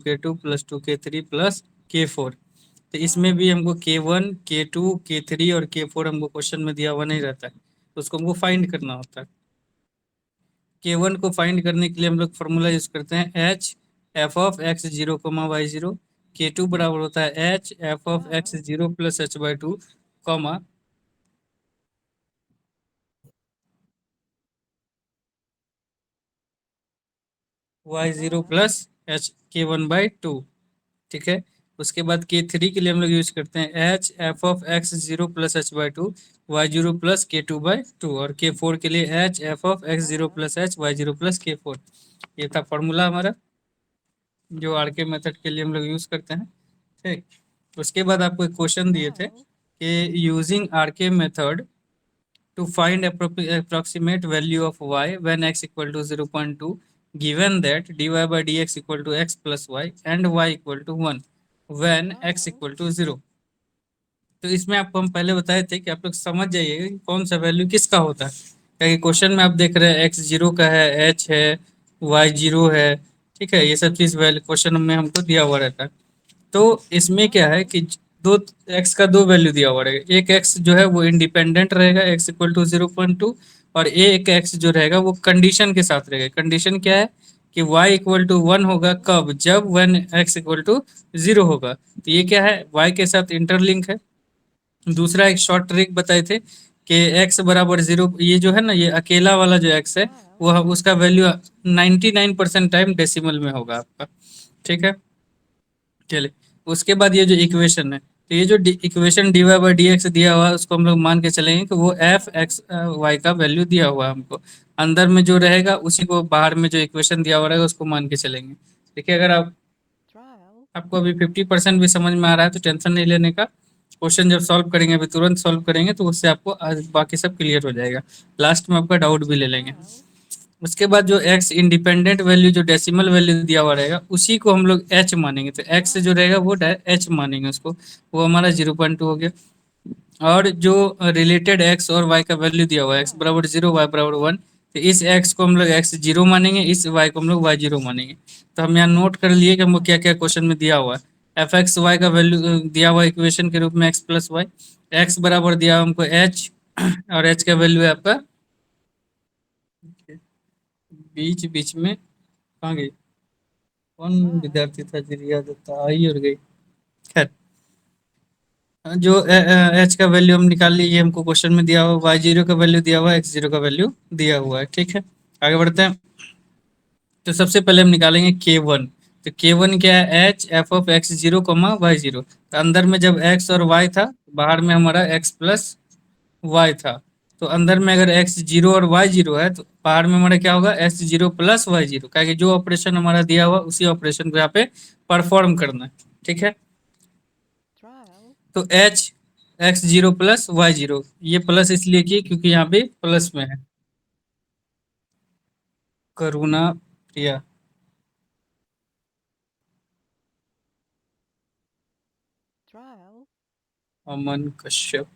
K2 plus 2K3 plus K4। तो इसमें भी हमको K1 K2 K3 और K4 हमको क्वेश्चन में दिया हुआ नहीं रहता है, तो उसको हमको फाइंड करना होता है। K1 को फाइंड करने के लिए हम लोग फॉर्मूला यूज करते हैं h f of x zero comma y zero. K2 बराबर होता है h f of x zero plus h by two comma y zero plus h K1/2। ठीक है। उसके बाद K3 के लिए हम लोग यूज करते हैं h f of x zero plus h by two y zero plus K2/2। और K4 के लिए h f of x zero plus h y zero plus K4। ये था फॉर्मूला हमारा, जो आरके मेथड के लिए हम लोग यूज करते हैं। ठीक। उसके बाद आपको एक क्वेश्चन दिए थे कि using RK method to find approximate value of y when x equal to 0.2, given that dy by dx equal to x plus y and y equal to 1 when x equal to 0। तो इसमें आपको हम पहले बताए थे कि आप लोग समझ जाइए कि कौन सा वैल्यू किसका होता है, क्योंकि क्वेश्चन में आप देख रहे हैं एक्स जीरो का है, एच है, वाई जीरो है। ठीक है, ये सब चीज वैल्यू क्वेश्चन में हमको दिया हुआ रहता है। तो इसमें क्या है कि दो एक्स का दो वैल्यू दिया हुआ रहेगा। एक एक्स जो है वो इंडिपेंडेंट रहेगा एक्स इक्वल टू 0.2, और एक एक्स जो रहेगा वो कंडीशन के साथ रहेगा। कंडीशन क्या है कि y इक्वल टू 1 होगा कब, जब वन एक्स इक्वल टू 0 होगा। तो ये क्या है, y के साथ इंटरलिंक है। दूसरा एक शॉर्ट ट्रिक बताए थे कि x बराबर 0, ये जो है ना, ये अकेला वाला जो x है वो उसका वैल्यू 99% टाइम डेसिमल में होगा आपका। ठीक है। चलिए, उसके बाद ये जो इक्वेशन है, तो ये जो equation d y by d x दिया हुआ है उसको हम लोग मान के चलेंगे कि वो एफ एक्स वाई का वैल्यू दिया हुआ है हमको। अंदर में जो रहेगा उसी को बाहर में जो इक्वेशन दिया हुआ रहेगा उसको मान के चलेंगे। देखिए, अगर आपको अभी 50% भी समझ में आ रहा है तो टेंशन नहीं लेने का। क्वेश्चन जब सॉल्व करेंगे, अभी तुरंत सॉल्व करेंगे तो उससे आपको बाकी सब क्लियर हो जाएगा। लास्ट में आपका डाउट भी ले लेंगे। उसके बाद जो x इंडिपेंडेंट वैल्यू जो डेसिमल वैल्यू दिया हुआ रहेगा उसी को हम लोग h मानेंगे। तो x जो रहेगा वो h मानेंगे उसको, वो हमारा 0.2 हो गया। और जो रिलेटेड x और y का वैल्यू दिया हुआ है, x बराबर 0 y बराबर 1, तो इस x को हम लोग x जीरो मानेंगे, इस y को हम लोग y जीरो मानेंगे। तो हम यहाँ नोट कर लिए कि हमको क्या क्या क्वेश्चन में दिया हुआ है। एफ एक्स वाई का वैल्यू दिया हुआ इक्वेशन के रूप में x प्लस वाई, एक्स बराबर दिया हुआ हमको h, और h का वैल्यू है आपका बीच बीच में कहाँ गई, कौन विद्यार्थी था जिसकी याद आई और गई। खैर, जो एच का वैल्यू हम निकाल लिए, ये हमको क्वेश्चन में दिया हुआ, वाई जीरो का वैल्यू दिया हुआ है, एक्स जीरो का वैल्यू दिया हुआ है। ठीक है, आगे बढ़ते हैं। तो सबसे पहले हम निकालेंगे K1। तो K1 क्या है, h f of x zero comma y zero. तो अंदर में जब एक्स और वाई था, बाहर में हमारा एक्स प्लस वाई था। तो अंदर में अगर एक्स जीरो और वाई जीरो है तो बाहर में हमारा क्या होगा, x zero plus y zero, क्योंकि जो ऑपरेशन हमारा दिया हुआ उसी ऑपरेशन को यहाँ पे परफॉर्म करना है। ठीक है। तो h x zero plus y zero, ये प्लस इसलिए की क्योंकि यहाँ पे प्लस में है। करुणा प्रिया, अमन कश्यप।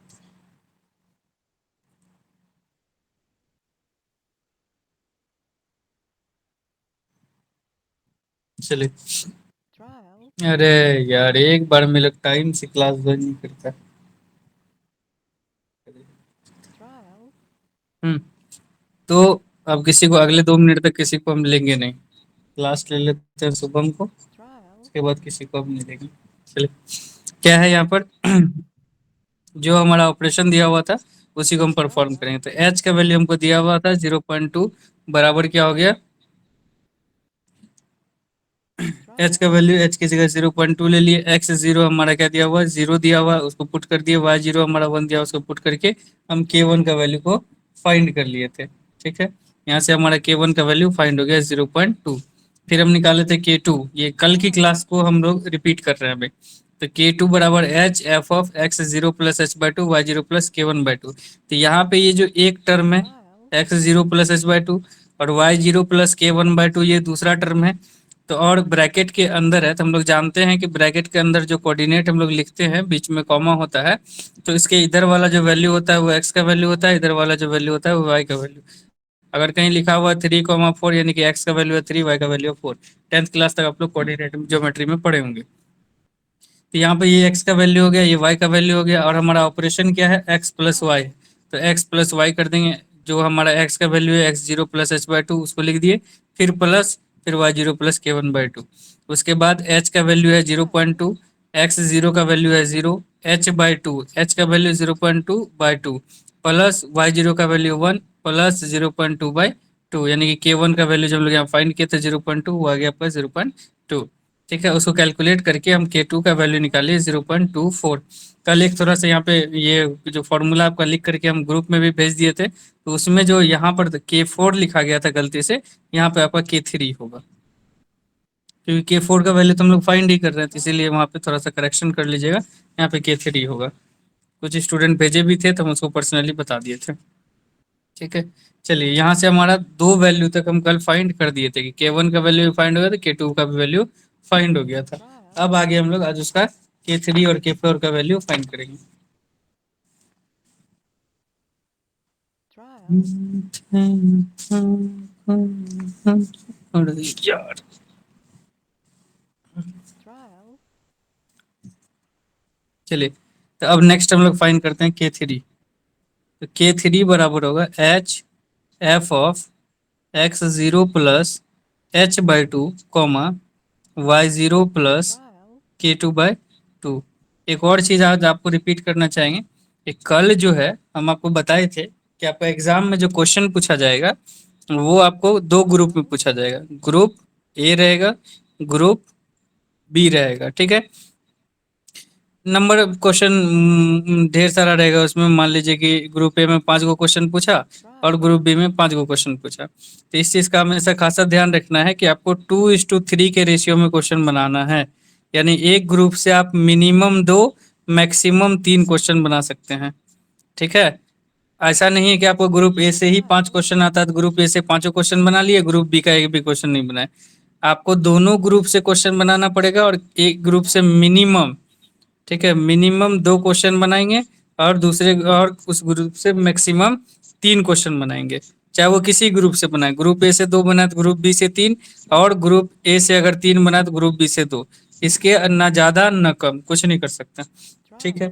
चलिए, अरे यार एक बार में लोग टाइम से क्लास ज्वाइन नहीं करता। हम्म। तो अब किसी को अगले 2 मिनट तक किसी को हम लेंगे नहीं। क्लास ले लेते हैं शुभम को, उसके बाद किसी को हम नहीं लेंगे। चलिए, क्या है यहाँ पर जो हमारा ऑपरेशन दिया हुआ था उसी को हम परफॉर्म करेंगे। तो एच का वैल्यू हमको दिया हुआ था 0.2, बराबर क्या हो गया, एच का वैल्यू एच की जगह 0.2 ले लिए। एक्स जीरो हमारा क्या दिया हुआ, जीरो दिया हुआ, उसको पुट कर दिए। वाई जीरो हमारा 1 दिया, उसको पुट करके हम K1 का वैल्यू को फाइंड कर लिए थे। ठीक है, यहाँ से हमारा K1 का वैल्यू फाइंड हो गया 0.2। फिर हम निकाले थे K2, ये कल की क्लास को हम लोग रिपीट कर रहे हैं अभी। तो K2 बराबर h f of x zero plus h by two y zero plus K1/2। तो यहाँ पे ये जो एक टर्म है x zero plus h by two, और वाई जीरो प्लस K1/2 ये दूसरा टर्म है। तो और ब्रैकेट के अंदर है, तो हम लोग जानते हैं कि ब्रैकेट के अंदर जो कोऑर्डिनेट हम लोग लिखते हैं बीच में कॉमा होता है, तो इसके इधर वाला जो वैल्यू होता है वो एक्स का वैल्यू होता है, इधर वाला जो वैल्यू होता है वो वाई का वैल्यू। अगर कहीं लिखा हुआ है 3,4 यानी कि एक्स का वैल्यू है 3, वाई का वैल्यू है 4। 10th क्लास तक आप लोग कोऑर्डिनेट ज्योमेट्री में पढ़े होंगे। तो यहाँ पे ये एक्स का वैल्यू हो गया, ये वाई का वैल्यू हो गया, और हमारा ऑपरेशन क्या है, एक्स प्लस वाई। तो एक्स प्लस वाई कर देंगे, जो हमारा एक्स का वैल्यू है x0 plus h by to उसको लिख दिए, फिर प्लस, फिर y0 प्लस k1/2। उसके बाद h का वैल्यू है 0.2, x0 का वैल्यू है 0, h/2, h का वैल्यू 0.2/2, प्लस y0 का वैल्यू 1 प्लस 0.2/2, यानी कि k1 का वैल्यू जब लोग यहाँ फाइंड किए थे 0.2, वो आ गया आपका 0.2। ठीक है, उसको कैलकुलेट करके हम K2 का वैल्यू निकालिए 0.24। कल एक थोड़ा सा यहाँ पे ये जो फॉर्मूला आपका लिख करके हम ग्रुप में भी भेज दिए थे, तो उसमें जो यहाँ पर K4 लिखा गया था गलती से, यहाँ पे आपका K3 होगा, क्योंकि K4 का वैल्यू तो हम लोग फाइंड ही कर रहे थे, इसीलिए वहाँ पे थोड़ा सा करेक्शन कर लीजिएगा, यहाँ पे K3 होगा। कुछ स्टूडेंट भेजे भी थे तो हम उसको पर्सनली बता दिए थे। ठीक है, चलिए यहाँ से हमारा दो वैल्यू तक हम कल फाइंड कर दिए थे कि K1 का वैल्यू फाइंड हो गया था, K2 का भी वैल्यू फाइंड हो गया था। अब आगे हम लोग आज उसका K3 और K4 का वैल्यू फाइंड करेंगे। यार चलिए, तो अब नेक्स्ट हम लोग फाइंड करते हैं K3। तो K3 बराबर होगा h(f(x0 plus h/2, y0 plus K2/2। एक और चीज आज आपको रिपीट करना चाहेंगे, कि कल जो है हम आपको बताए थे कि आपका एग्जाम में जो क्वेश्चन पूछा जाएगा वो आपको दो ग्रुप में पूछा जाएगा, ग्रुप ए रहेगा, ग्रुप बी रहेगा। ठीक है, नंबर क्वेश्चन ढेर सारा रहेगा उसमें, मान लीजिए कि ग्रुप ए में 5 गो क्वेश्चन पूछा और ग्रुप बी में 5 गो क्वेश्चन पूछा, तो इस चीज़ का हमेशा खासा ध्यान रखना है कि आपको 2:3 के रेशियो में क्वेश्चन बनाना है, यानी एक ग्रुप से आप मिनिमम 2 मैक्सिमम 3 क्वेश्चन बना सकते हैं। ठीक है, ऐसा नहीं है कि आपको ग्रुप ए से ही 5 क्वेश्चन आता है तो ग्रुप ए से 5 क्वेश्चन बना लिए, ग्रुप बी का एक भी क्वेश्चन नहीं बनाए। आपको दोनों ग्रुप से क्वेश्चन बनाना पड़ेगा, और एक ग्रुप से मिनिमम, ठीक है, मिनिमम 2 क्वेश्चन बनाएंगे, और दूसरे और उस ग्रुप से मैक्सिमम 3 क्वेश्चन बनाएंगे, चाहे वो किसी ग्रुप से बनाए। ग्रुप ए से 2 बनाए तो ग्रुप बी से 3, और ग्रुप ए से अगर 3 बनाए तो ग्रुप बी से 2। इसके ना ज़्यादा ना कम, कुछ नहीं कर सकते। ठीक है,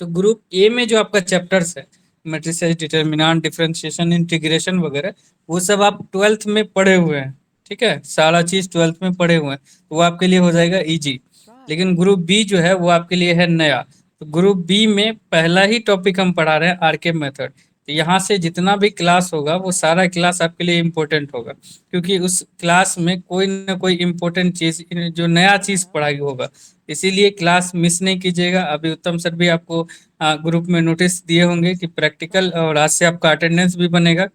तो ग्रुप ए में जो आपका चैप्टर्स है, मैट्रिसेस, डिटर्मिनेंट, डिफरेंशिएशन, इंटीग्रेशन वगैरह, वो सब आप 12th में पढ़े हुए हैं। ठीक है, सारा चीज 12th में पढ़े हुए हैं, तो वो आपके लिए हो जाएगा इजी। लेकिन ग्रुप बी जो है वो आपके लिए है नया। तो ग्रुप बी में पहला ही टॉपिक हम पढ़ा रहे हैं आरके मेथड। तो यहाँ से जितना भी क्लास होगा वो सारा क्लास आपके लिए इम्पोर्टेंट होगा, क्योंकि उस क्लास में कोई ना कोई इम्पोर्टेंट चीज, जो नया चीज पढ़ाई होगा, इसीलिए क्लास मिस नहीं कीजिएगा। अभी उत्तम सर भी आपको ग्रुप में नोटिस दिए होंगे कि प्रैक्टिकल, और आज से आपका अटेंडेंस भी बनेगा,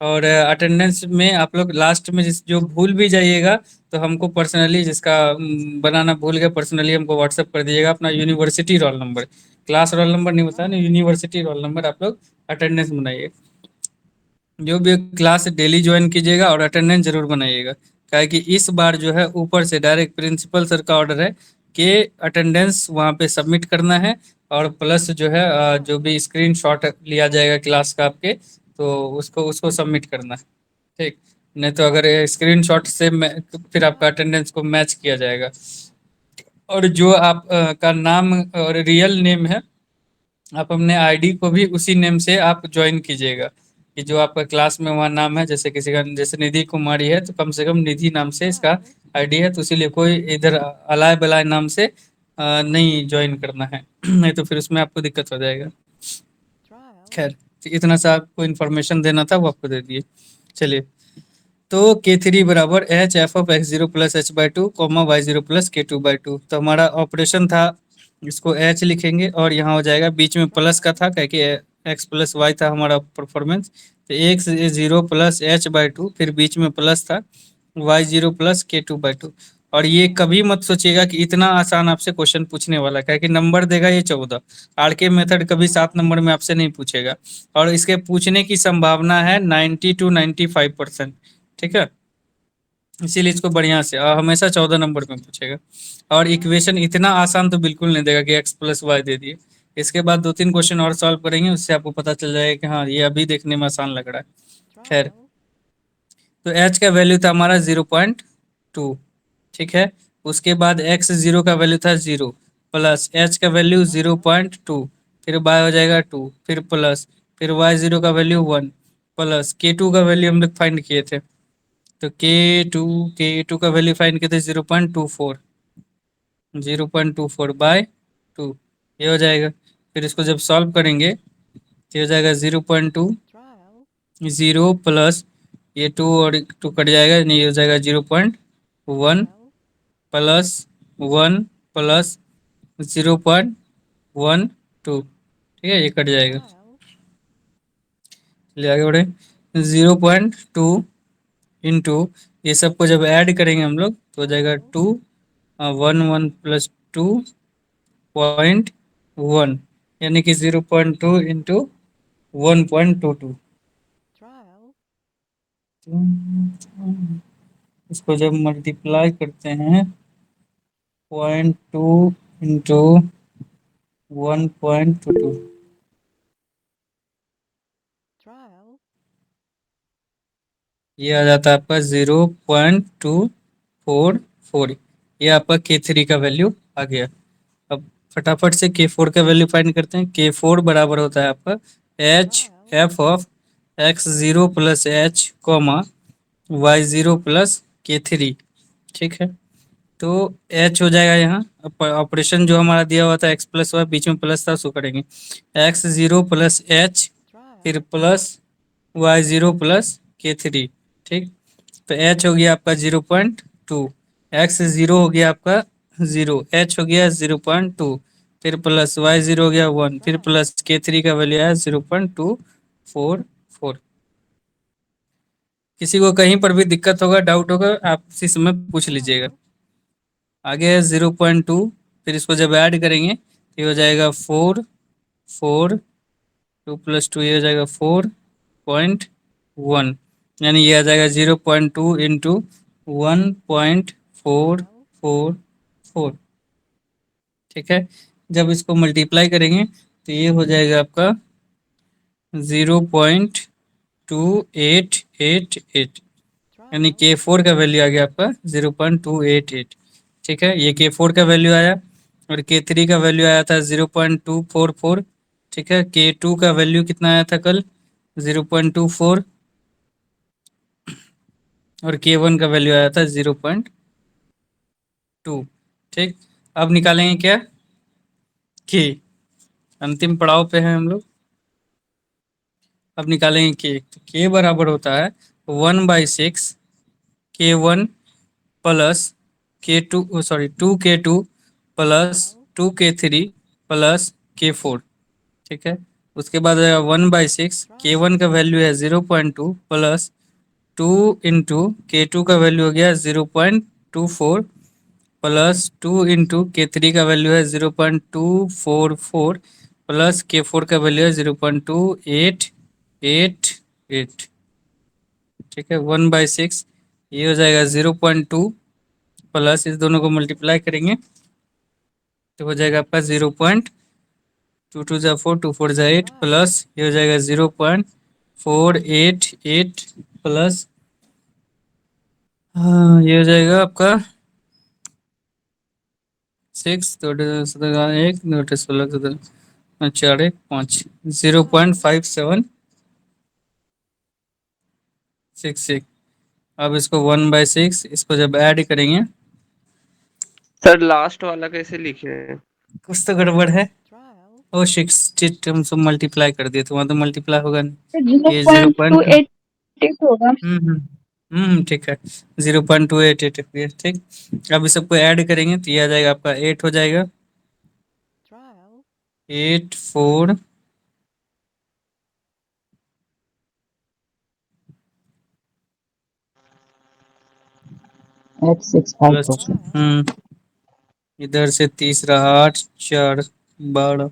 और अटेंडेंस में आप लोग लास्ट में जिस जो भूल भी जाइएगा तो हमको पर्सनली, जिसका बनाना भूल गया, पर्सनली हमको व्हाट्सअप कर दीजिएगा अपना university roll number. Class roll number नहीं बताया ना, यूनिवर्सिटी रोल नंबर आप लोग अटेंडेंस बनाइए। जो भी क्लास डेली ज्वाइन कीजिएगा और अटेंडेंस जरूर बनाइएगा, क्या कि इस बार जो है ऊपर से डायरेक्ट प्रिंसिपल सर का ऑर्डर है कि अटेंडेंस वहाँ पे सबमिट करना है, और प्लस जो है जो भी स्क्रीनशॉट लिया जाएगा क्लास का आपके, तो उसको उसको सबमिट करना है। ठीक, नहीं तो अगर स्क्रीनशॉट से फिर आपका अटेंडेंस को मैच किया जाएगा। और जो आप का नाम और रियल नेम है, आप अपने आईडी को भी उसी नेम से आप ज्वाइन कीजिएगा, कि जो आपका क्लास में वहाँ नाम है, जैसे किसी का जैसे निधि कुमारी है तो कम से कम निधि नाम से इसका आईडी है, तो इसीलिए कोई इधर अलाय बलाय नाम से नहीं ज्वाइन करना है नहीं तो फिर उसमें आपको दिक्कत हो जाएगा। खैर, तो इतना सा आपको इन्फॉर्मेशन देना था, वो आपको दे दिए। चलिए, तो K3 बराबर h(f(x0 plus h/2, y0 plus K2/2। तो हमारा ऑपरेशन था, इसको h लिखेंगे, और यहाँ हो जाएगा, बीच में प्लस का था क्या कि x प्लस वाई था हमारा परफॉर्मेंस, तो x0 प्लस h/2, फिर बीच में प्लस था y0 प्लस K2/2। और ये कभी मत सोचिएगा कि इतना आसान आपसे क्वेश्चन पूछने वाला है, कि नंबर देगा ये 14। आरके मेथड कभी 7 नंबर में आपसे नहीं पूछेगा, और इसके पूछने की संभावना है 90 to 95%। ठीक है, इसीलिए इसको बढ़िया से हमेशा 14 नंबर में पूछेगा। और इक्वेशन इतना आसान तो बिल्कुल नहीं देगा कि एक्स प्लस वाई दे दिए। इसके बाद 2-3 क्वेश्चन और सॉल्व करेंगे, उससे आपको पता चल जाएगा कि हाँ ये अभी देखने में आसान लग रहा है। खैर, तो h का वैल्यू था हमारा 0.2, ठीक है। उसके बाद x0 का वैल्यू था 0, प्लस h का वैल्यू 0.2, फिर y हो जाएगा 2, फिर प्लस, फिर y0 का वैल्यू 1, प्लस k2 का वैल्यू हम लोग फाइंड किए थे, तो k2 का वैल्यू फाइंड किए थे 0.24, 0.24/2, ये हो जाएगा। फिर इसको जब सॉल्व करेंगे तो ये हो जाएगा 0.2, 0 प्लस ये 2 और 2 कट जाएगा, नहीं हो जाएगा 0.1 प्लस 1 प्लस 0.12, ठीक है, ये कट जाएगा। चलिए आगे बढ़े। 0.2 इंटू ये सबको जब ऐड करेंगे हम लोग तो हो जाएगा 2, 1 प्लस 2.1, यानी कि 0.2 इंटू 1.22। इसको जब मल्टीप्लाई करते हैं 0.2 इंटू 1.22, ये आ जाता है आपका 0.244, ये आपका K3 का वैल्यू आ गया। अब फटाफट से K4 का वैल्यू फाइंड करते हैं। K4 बराबर होता है आपका HF(x0 + h, y0 + K3), ठीक है। तो h हो जाएगा यहाँ, ऑपरेशन जो हमारा दिया हुआ था x+y, बीच में प्लस था, उसको करेंगे x0 + h, फिर प्लस y0 + K3, ठीक। तो h हो गया आपका 0.2, x0 हो गया आपका 0, h हो गया 0.2, फिर प्लस y0 हो गया 1, फिर प्लस K3 का वैल्यू आया 0.244। किसी को कहीं पर भी दिक्कत होगा, डाउट होगा, आप इसी समय पूछ लीजिएगा। आगे है 0.2, फिर इसको जब ऐड करेंगे तो ये हो जाएगा 4, 2 + 2, ये हो जाएगा 4.1, यानी ये आ जाएगा 0.2 इंटू 1.444, ठीक है। जब इसको मल्टीप्लाई करेंगे तो ये हो जाएगा आपका 0.2888, यानी K4 का वैल्यू आ गया आपका 0.288, ठीक है। ये K4 का वैल्यू आया, और K3 का वैल्यू आया था 0.244, ठीक है। K2 का वैल्यू कितना आया था कल, 0.24, और K1 का वैल्यू आया था 0.2, ठीक। अब निकालेंगे क्या, K, अंतिम पड़ाव पे है हम लोग। अब निकालेंगे K, तो K बराबर होता है 1/6 K1 plus K2, sorry 2K2 plus 2K3 plus K4, ठीक है। उसके बाद 1/6 K1 का वैल्यू है 0.2 प्लस 2 इंटू K2 का वैल्यू हो गया 0.24 प्लस 2 इंटू K3 का वैल्यू है 0.244 प्लस K4 का वैल्यू है 0.2888, ठीक है। 1/6, ये हो जाएगा 0.2, प्लस इस दोनों को मल्टीप्लाई करेंगे तो हो जाएगा आपका 0.2 × 2 = 4, 2 × 4 = 8, प्लस ये हो जाएगा 0.488 प्लस, हाँ, ये हो जाएगा आपका 6, 2 1, 2 16, 4 1 5, 0.5766। अब इसको 1/6, इसको जब ऐड करेंगे, सर लास्ट वाला कैसे लिखे हैं? कुछ तो गड़बड़ है। ओ 6 हम सब मल्टीप्लाई कर दिए, तो वहाँ तो मल्टीप्लाई होगा नहीं, ये 0.2, 0.288 होगा। ठीक है, 0.288, ठीक। अब इस सबको ऐड करेंगे तो ये आ जाएगा आपका 8 हो जाएगा, 8 4 प्लस, 865%। इधर से तीसरा 8 4 12,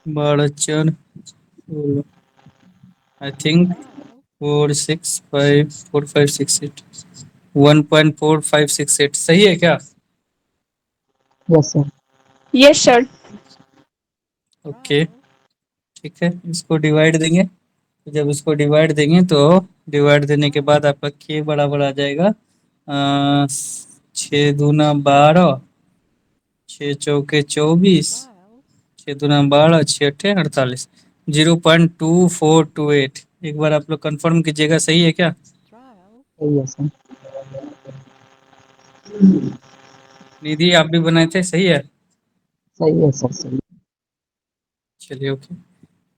12 4 16, आई थिंक 4 6 5 4 5 6 8, 1.4568 सही है क्या? Yes sir. Yes sir. Okay, ठीक है, इसको डिवाइड देंगे तो जब इसको डिवाइड देंगे तो डिवाइड देने के बाद आपका k बराबर आ जाएगा 6×2 = 12, 6×4 = 24, 6×2 = 6×8 = 48, 0.2428। एक बार आप लोग कंफर्म कीजिएगा, सही है क्या? सही है सर। निधि आप भी बनाए थे, सही है? सही है सर, सही। चलिए ओके,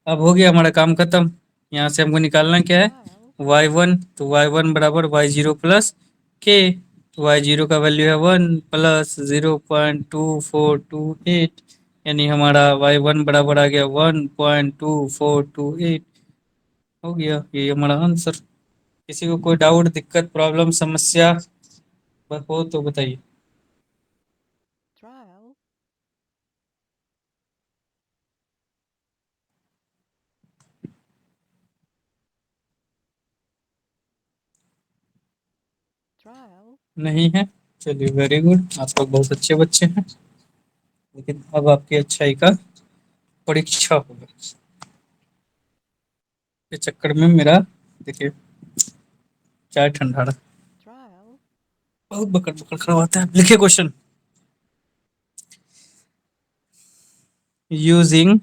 अब हो गया हमारा काम खत्म। यहाँ से हमको निकालना क्या है, y1, तो y1 बराबर y0 प्लस k, तो y0 का वैल्यू है 1 प्लस 0.2428, यानी हमारा y1 बराबर आ गया 1.2428। हो गया, ये हमारा आंसर। किसी को कोई डाउट, दिक्कत, प्रॉब्लम, समस्या हो तो बताइए। नहीं है, चलिए वेरी गुड, आप लोग बहुत अच्छे बच्चे हैं। लेकिन अब आपकी अच्छाई का परीक्षा होगा। इस चक्कर में मेरा देखिए चाय ठंडा रहा, बहुत बकड़ बकड़ करवाते हैं। लिखिए question. Using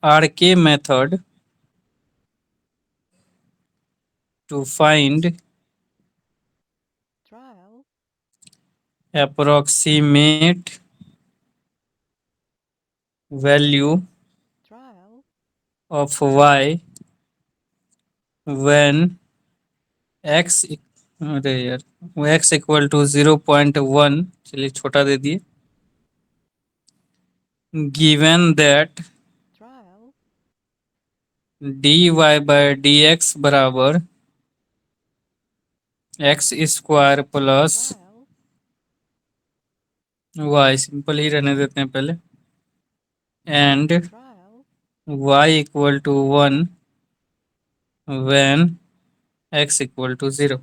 RK method to find approximate value of y when x, अरे यार, x = 0.1, चलिए छोटा दे दिए, given that dy/dx बराबर x² प्लस y, सिंपल ही रहने देते हैं पहले, एंड y = 1 when x = 0।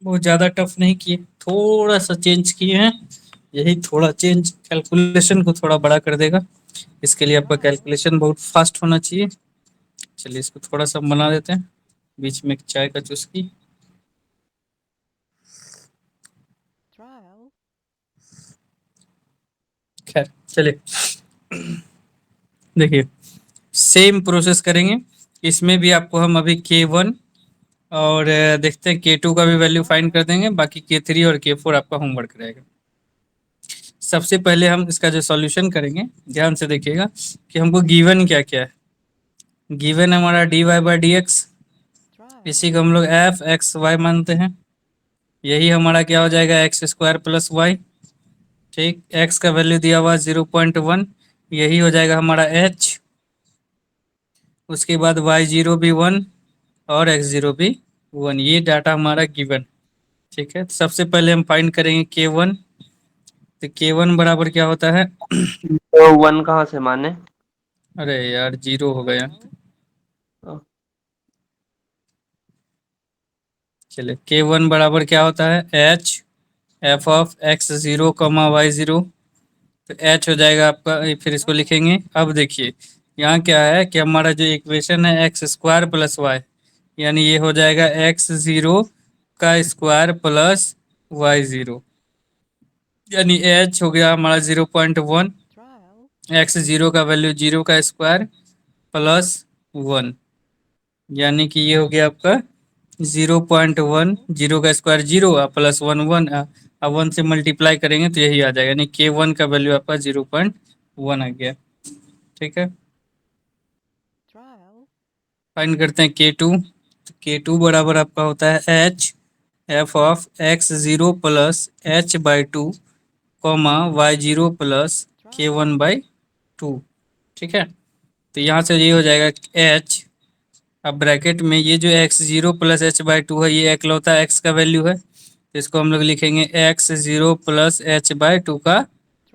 बहुत ज़्यादा टफ नहीं किए, थोड़ा सा चेंज किए हैं। यही थोड़ा चेंज कैलकुलेशन को थोड़ा बड़ा कर देगा। इसके लिए आपका कैलकुलेशन बहुत फास्ट होना चाहिए। चलिए इसको थोड़ा सा बना देते हैं, बीच में एक चाय का चुस्की। खैर चलिए, देखिए सेम प्रोसेस करेंगे। इसमें भी आपको हम अभी K1 और देखते हैं K2 का भी वैल्यू फाइंड कर देंगे, बाकी K3 और K4 आपका होमवर्क रहेगा। सबसे पहले हम इसका जो सॉल्यूशन करेंगे, ध्यान से देखिएगा कि हमको गिवन क्या क्या है। गिवन हमारा dy/dx, इसी को हम लोग f(x, y) मानते हैं। यही हमारा क्या हो जाएगा, x² प्लस y। ठीक, x का वैल्यू दिया हुआ 0.1, यही हो जाएगा हमारा h। उसके बाद y0 भी 1 और x0 भी 1, ये डाटा हमारा गिवन। ठीक है, तो सबसे पहले हम फाइंड करेंगे K1। तो K1 बराबर क्या होता है, तो 1 कहाँ से माने? अरे यार 0 हो गया। चलिए K1 बराबर क्या होता है, h f(x0, y0)। तो h हो जाएगा आपका, फिर इसको लिखेंगे। अब देखिए यहाँ क्या है कि हमारा जो इक्वेशन है x² प्लस y, यानी ये हो जाएगा x0 का स्क्वायर प्लस y0, यानी h हो गया हमारा 0.1, x0 का वैल्यू 0 का स्क्वायर प्लस 1, यानी कि ये हो गया आपका 0.1, 0 का स्क्वायर 0 प्लस 1 1, अब 1 से मल्टीप्लाई करेंगे तो यही आ जाएगा, यानी K1 का वैल्यू आपका 0.1 आ गया। ठीक है, फाइंड करते हैं K2। K2 बराबर आपका होता है h f(x0 plus h/2, y0 plus K1/2। ठीक है, तो यहाँ से ये हो जाएगा h। अब ब्रैकेट में ये जो x0 प्लस h/2 है, ये एकलौता x का वैल्यू है, तो इसको हम लोग लिखेंगे x0 प्लस h/2 का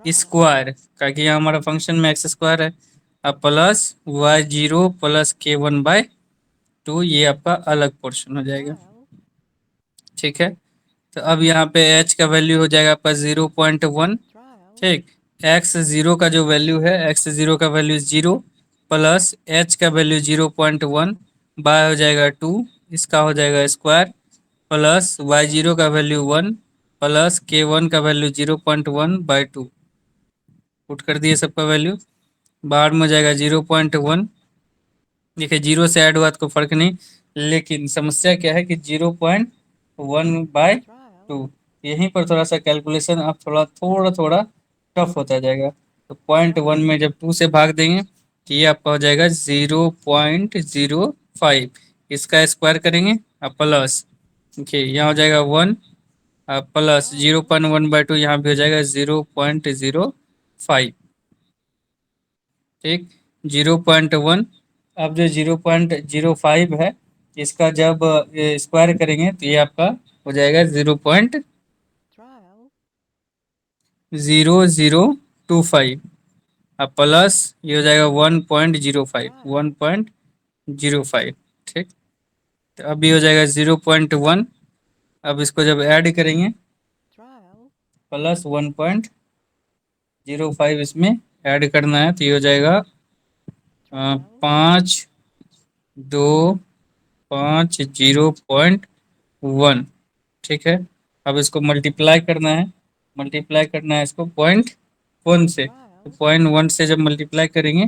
स्क्वायर, क्योंकि यहाँ हमारा फंक्शन में x² है। अब प्लस y0 प्लस K1/2, ये आपका अलग पोर्शन हो जाएगा। ठीक है, तो अब यहाँ पे h का वैल्यू हो जाएगा आपका 0.1। ठीक, x0 का जो वैल्यू है, x0 का वैल्यू 0 प्लस h का वैल्यू 0.1 बाय हो जाएगा 2, इसका हो जाएगा स्क्वायर, प्लस y0 का वैल्यू 1 प्लस k1 का वैल्यू 0.1 बाई 2, पुट कर दिए सबका वैल्यू, बाहर में हो जाएगा 0.1। देखिए जीरो से ऐड हुआ तो फर्क नहीं, लेकिन समस्या क्या है कि 0.1/2, यहीं पर थोड़ा सा कैलकुलेशन अब थोड़ा टफ होता जाएगा। तो 0.1 में जब 2 से भाग देंगे तो ये आपका हो जाएगा 0.05, इसका स्क्वायर करेंगे अब प्लस, देखिए यहाँ हो जाएगा 1 प्लस 0.1/2, यहाँ भी हो जाएगा 0.05, ठीक। 0.1, अब जो 0.05 है इसका जब स्क्वायर करेंगे तो ये आपका हो जाएगा 0.0025, अब प्लस ये हो जाएगा 1.05, ठीक। तो अब ये हो जाएगा 0.1, अब इसको जब ऐड करेंगे प्लस 1.05 इसमें ऐड करना है तो ये हो जाएगा 5.0.1, ठीक है। अब इसको मल्टीप्लाई करना है, इसको 0.1 से, तो 0.1 से जब मल्टीप्लाई करेंगे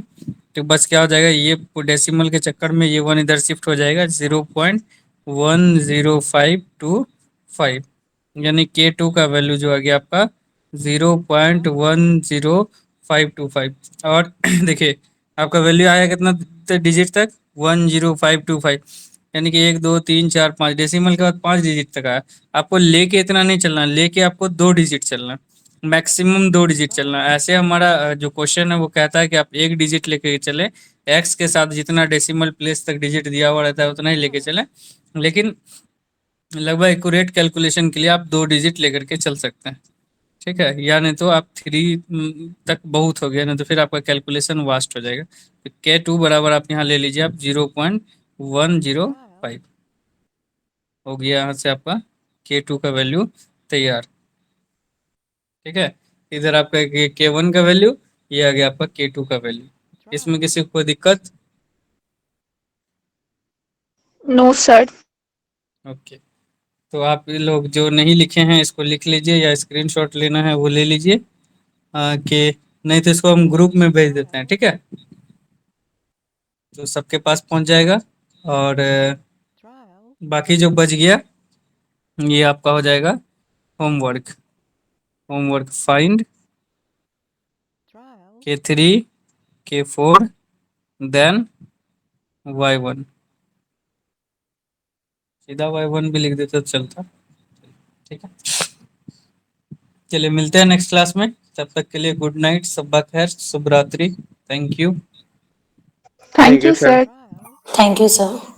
तो बस क्या हो जाएगा, ये डेसिमल के चक्कर में ये 1 इधर शिफ्ट हो जाएगा, 0.10525, यानी K2 का वैल्यू जो आ गया आपका 0.10525। और देखिए आपका वैल्यू आया कितना डिजिट तक, 10525, यानी कि 1 2 3 4 5, डेसिमल के बाद 5 डिजिट तक आया। आपको लेके इतना नहीं चलना, लेके आपको 2 डिजिट चलना, मैक्सिमम 2 डिजिट चलना। ऐसे हमारा जो क्वेश्चन है वो कहता है कि आप 1 डिजिट लेके चले, एक्स के साथ जितना डेसिमल प्लेस तक डिजिट दिया हुआ रहता है उतना ही लेके चले, लेकिन लगभग एक्यूरेट कैलकुलेशन के लिए आप 2 डिजिट लेकर के चल सकते हैं, ठीक है। या नहीं तो आप 3 तक बहुत हो गया, नहीं तो फिर आपका कैलकुलेशन वास्ट हो जाएगा। तो K2 बराबर आप यहाँ ले लीजिए आप 0.105, हो गया यहाँ से आपका K2 का वैल्यू तैयार, ठीक है। इधर आपका K1 का वैल्यू, ये आ गया आपका K2 का वैल्यू। इसमें किसी को कोई दिक्कत? No sir. ओके, तो आप लोग जो नहीं लिखे हैं इसको लिख लीजिए, या स्क्रीनशॉट लेना है वो ले लीजिए, कि नहीं तो इसको हम ग्रुप में भेज देते हैं, ठीक है, तो सबके पास पहुंच जाएगा। और बाकी जो बच गया ये आपका हो जाएगा homework. Find K3 K4 then Y1, सीधा Y1 भी लिख देते तो चलता, ठीक है। चलिए मिलते हैं नेक्स्ट क्लास में, तब तक के लिए गुड नाइट, शब्बा खैर, शुभ रात्रि, thank you. Thank you sir. Sir. Thank you sir.